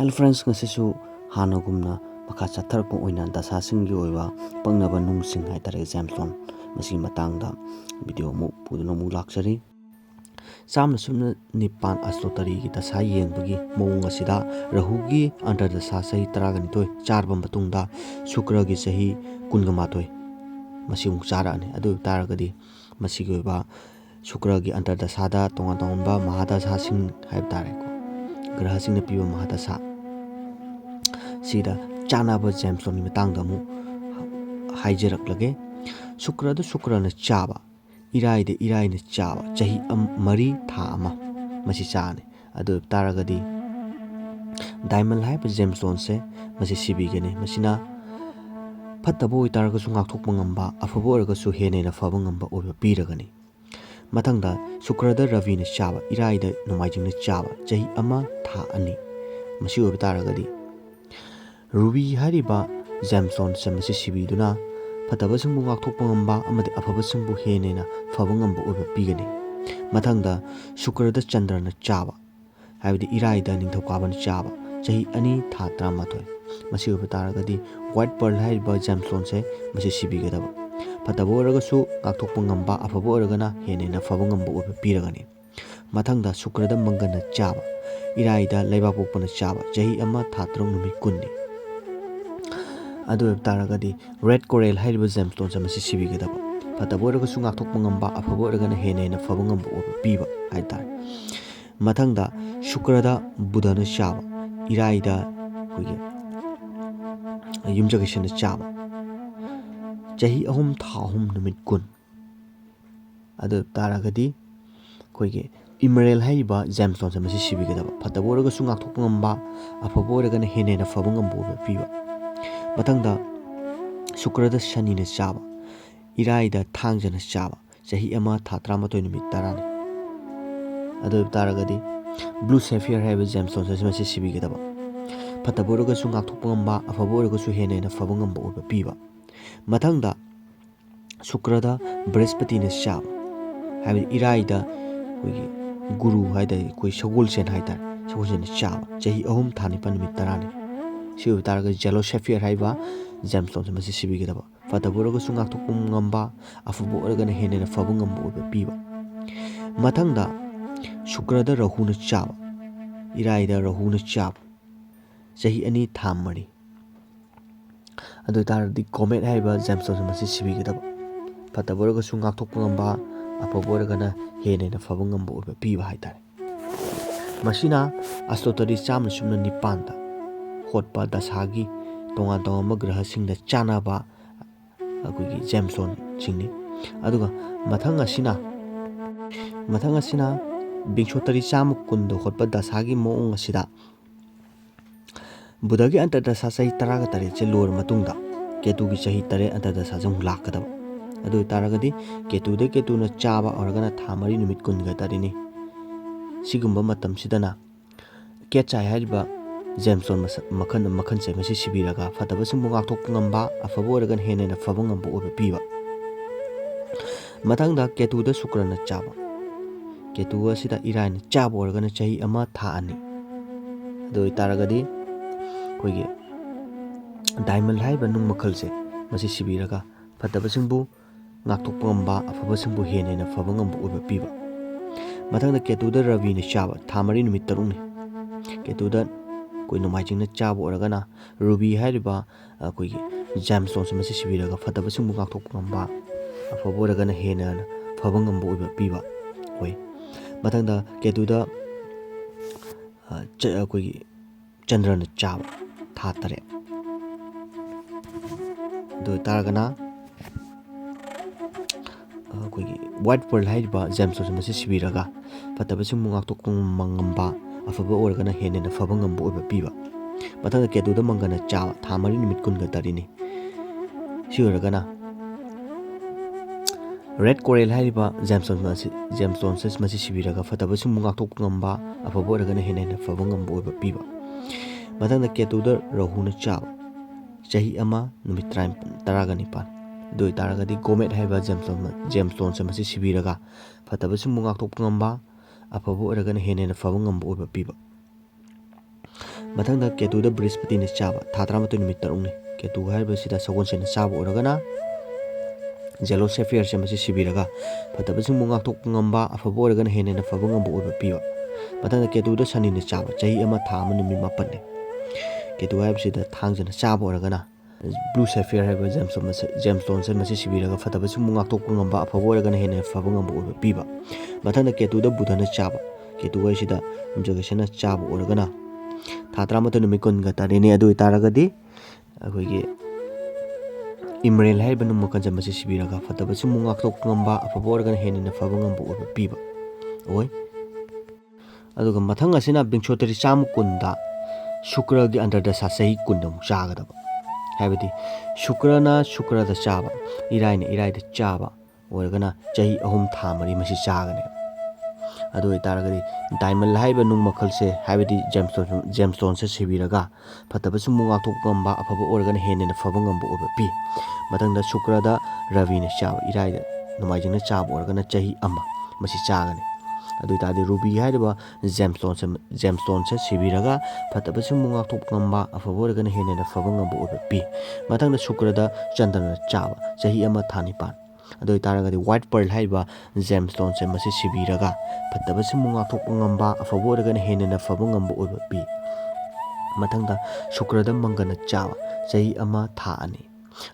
Hello friends, ngasisu hanagumna makha chatharpa oina dasasinggi oiba paknaba nungsing haitare Gemstone masi matangda video mu puduna mu laksari samna sumna nipan astotari gi dasa yengbagi mawung asida rahugi under dasa sahi 12 charba matungda shukra gi sahi 18 masi mung charane adu taragadi masi gi oiba shukra gi under dasa da tonga tonga mahadasa sing haibda ko graha sing na piwa mahadasa sida chanaba Gemstone ni matangda mu haijarak lage shukra na chaba irai na chaba chahi mari tha ama masi chane adu taragadi diamond hai pa Gemstone se masi sibi gene masina phattabo itaraga su ngak thok ngamba afabo raga su hene na faba ngamba oba piragani matangda shukra da ravi na chaba irai da nomaijing na chaba chahi ama tha ani masi oba taragadi ruby hariba Gemstone se masi sibi duna phattaba singbu ngak thok ngamba amade afaba singbu hene na faba ngamba oba pigani matangda shukra da chandra na chaba haibdi irai da ningthokaba na chaba chahi ani tha 13 masi oba taragadi white pearl hariba Gemstone se masi sibi gadaba phattaba raga su ngak thok ngamba afaba raga na hene na faba ngamba oba piragani matangda shukra da mangana chaba irai da laiba pokpana chaba chahi ama tha 3 numit kunni adu taragadi red coral hariba Gemstone se masi sibi gadaba phattaba raga su ngak thok ngamba afaba raga na hene na faba ngamba oba piba haitar matangda shukra da buddha na chaba irai da kuige yumjagashin na chaba chahi ahum tha ahum numit kun adu taragadi kuige emerald haiba Gemstone se masi sibi gadaba phattaba raga su ngak thok ngamba afaba raga na hene na faba ngamba oba piba matangda shukra da shani na chaba irai da thangja na chaba chahi ama tha 13 numit tarani adu taragadi blue sapphire haiba Gemstone se masi sibi gadaba phattaba raga su ngak thok ngamba afaba raga su hene na faba ngamba oba piba matangda shukra da brihaspati na chaba haiba irai da kuigi guru haida koi sagol sen haidar sagol sen chaba chahi ahum thani pan numit tarani siu taraga yellow sapphire haiba Gemstone se masi sibi gadaba phattaba raga su ngak thok ngamba afaba raga na hene na faba ngamba oba piba matangda shukra da rahu na chaba irai da rahu na chaba chahi ani thamari adu taradi comet haiba Gemstone se masi sibi gadaba phattaba raga su ngak thok ngamba afaba raga na hene na faba ngamba oba piba haitare masina astotari chamna sumna nipanda hotpa Dashagi tonga tonga graha singda chanaba agugi Gemstone singni aduga mathang asina bingshotari chamu kundo hotpa Dashagi moong asida budagi anta dasa sahi 13 che lor matungda ketu gi sahi 3 anta dasa jang lakadaba adu taragadi ketu na chaba organa thamari numit kun ga tarini sigumba matam sidana ketchai hariba Gemstone makhan se masi sibiraga phattaba singbu ngak thok ngamba afaba organ hene na faba ngamba oba piba matangda ketu da shukra na chaba ketu asida irai na chaba organa chahi ama tha ani adu taragadi koige diamond haiba nung makhal se masi sibiraga phattaba singbu ngak thok ngamba afaba singbu hene na faba ngamba oba piba matangda ketu da ravi na chaba thamari numit taruni ketu da koi nomaijing na chaba oragana ruby hariba koi Gemstone se masi sibiraga phattaba singbu ngak thok ngamba afaba oragana hena na faba ngamba oba piba koi matangda ketu da koi chandra na chaba tha 3 do taragana koi white pearl haiba Gemstone se masi sibiraga phattaba singbu ngak thok ngamba afaba organa hene na faba ngamba oba piba matangda ketu da mangana chaba thamari numit kun ga tarini sioragana red coral hariba Gemstone se masi sibiraga phattaba singbu ngak thok ngamba afaba organa hene na faba ngamba oba piba matangda ketu da rahu na chaba chahi ama numit 19 do taragadi comet haiba Gemstone se masi sibiraga phattaba singbu ngak thok ngamba afaba oragana hene na faba ngamba oba piba ꯃꯊꯪꯗ ꯀꯦꯇꯨꯗ ꯕ꯭ꯔꯤꯍꯁꯄꯇꯤꯅ ꯆꯥꯕ ꯊꯥ 17 ꯅꯨꯃꯤꯠ 3ꯅꯤ ꯀꯦꯇꯨ ꯍꯥꯏꯕꯁꯤꯗ ꯁꯒꯣꯜꯁꯦꯟꯅ ꯆꯥꯕ ꯑꯣꯏꯔꯒꯅ ꯖꯦꯂꯣ ꯁꯦꯐꯤꯌꯔꯁꯦ ꯃꯁꯤ ꯁꯤꯕꯤꯔꯒ ꯐꯠꯇꯕꯁꯤꯡꯕꯨ ꯉꯥꯛꯊꯣꯛꯄ ꯉꯝꯕ ꯑꯐꯕ ꯑꯣꯏꯔꯒꯅ ꯍꯦꯟꯅ ꯐꯕ ꯉꯝꯕ ꯑꯣꯏꯕ ꯄꯤꯕ ꯃꯊꯪꯗ ꯀꯦꯇꯨꯗ ꯁꯅꯤꯅ ꯆꯥꯕ ꯆꯍꯤ 1 ꯊꯥ 1 ꯅꯨꯃꯤꯠ 9ꯅꯤ ꯀꯦꯇꯨ ꯍꯥꯏꯕꯁꯤꯗ ꯊꯥꯡꯖꯅ ꯆꯥꯕ ꯑꯣꯏꯔꯒana blue sapphire haiba gemstones masi sibiraga fatabasimu ngakthokpa ngamba afaba oiragana hena faba ngamba oiba piba mathangda ketuda budhana chaba ketu waisida imjagasana chaba oiragana tha 13 numit kun ga tarene adu itaragadi akoigi imrel haiba num makan masi sibiraga fatabasimu ngakthokpa ngamba afaba oiragana hena faba ngamba oiba piba oi aduga mathang asina bingchotari cham kunda shukra gi under da sasahi kundam chagadaba haibadi shukrana da chaba irai da chaba oiragana chahi ahum tha mari masi chagane adu itaragadi diamond haiba nung makhalse haibadi gemstone se sibiraga fatabasu munga thok gamba afaba oiragana hena faba ngamba oba pi mathangda shukra da ravi ne chaba irai da numaijingna chaba oiragana chahi ama masi chagane adu itadi ruby haiba gemstone se sibiraga fatabasu munga thok gamba afaba oiragana hena faba ngamba oba pi mathangda shukra da chandana chaba chahi ama thani pan adu itaragadi white pearl haiba gemstone se masi sibiraga fatabasu munga thok ngamba afaba oiragana hena faba ngamba oba pi mathangda shukra da mangana chaba chahi ama tha ani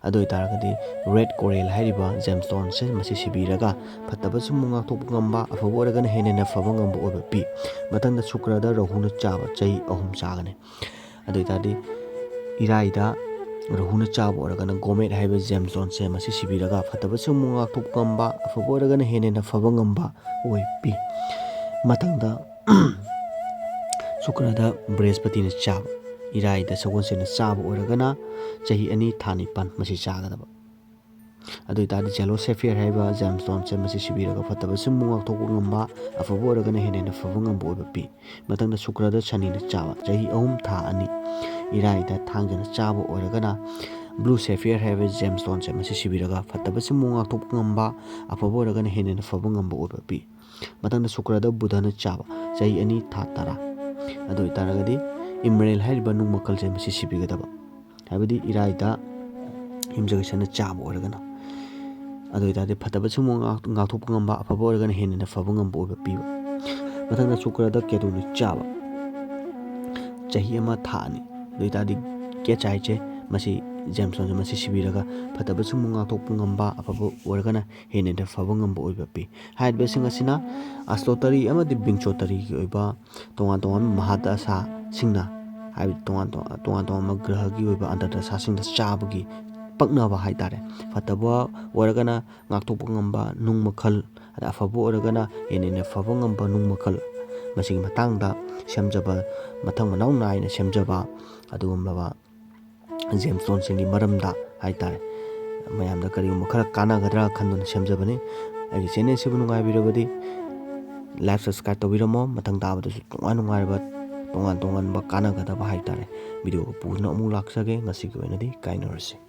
adu itaragadi red coral haiba gemstone se masi sibiraga fatabasu munga thok ngamba afaba oiragana hena faba ngamba oba pi mathangda shukra da rahuna chaba chahi ahum chagane adu itadi irai da rahuna chaba oiragana gomet haiba gemstone se masi sibiraga fatabasu munga thok ngamba afaba oiragana hena faba ngamba oi pi mathangda shukra da brihaspati na chaba irai da sagonse na chaba oiragana chahi 2 thani pan masi chagadaba adu itadi jello sapphire haiba gemstone se masi sibiraga fatabasu munga thok ngamba afaba oiragana hena faba ngamba oiba pi mathangda shukra da shani na chaba chahi 3 tha 2 irai da thangjana chaba oiragana blue sapphire haiba gemstone se masi sibiraga fatabasu munga thok ngamba afaba oiragana hena faba ngamba oiba pi mathangda shukra da budhana chaba chahi 2 tha 10 adu itaragadi imrel haiba nung makal se masi sibigadaba haibadi irai da himjagasana chaba oiragana adu itadi fatabasu munga ngathok ngamba afaba oiragana hena faba ngamba oiba piba mathangda shukra da ketu ni chaba chahi ama tha ani adu itadi ke chaiche masi gemstone masi sibiraga fatabasu munga thok ngamba afaba oiragana hena faba ngamba oiba pi haibba singasina aslotari amadi bingchotari gi oiba tongan mahadasa singna haib tongan magraha gi oiba andadasa singda chabagi paknaba haitare fataba oiragana ngakthokpa ngamba nung makhal ada afaba oiragana hena faba ngamba nung makhal masigi matangda semjaba mathang manau naina semjaba adugumba gemstone singi maramda haitare mayamda karigumba khara kanagadra khanduna semjabani agi channel sibu nungai birabadi like subscribe tobiramo mathang tabadasu tongan ba kanagadaba haitare video ko purna amu laksage ngasi ko enadi kainarasi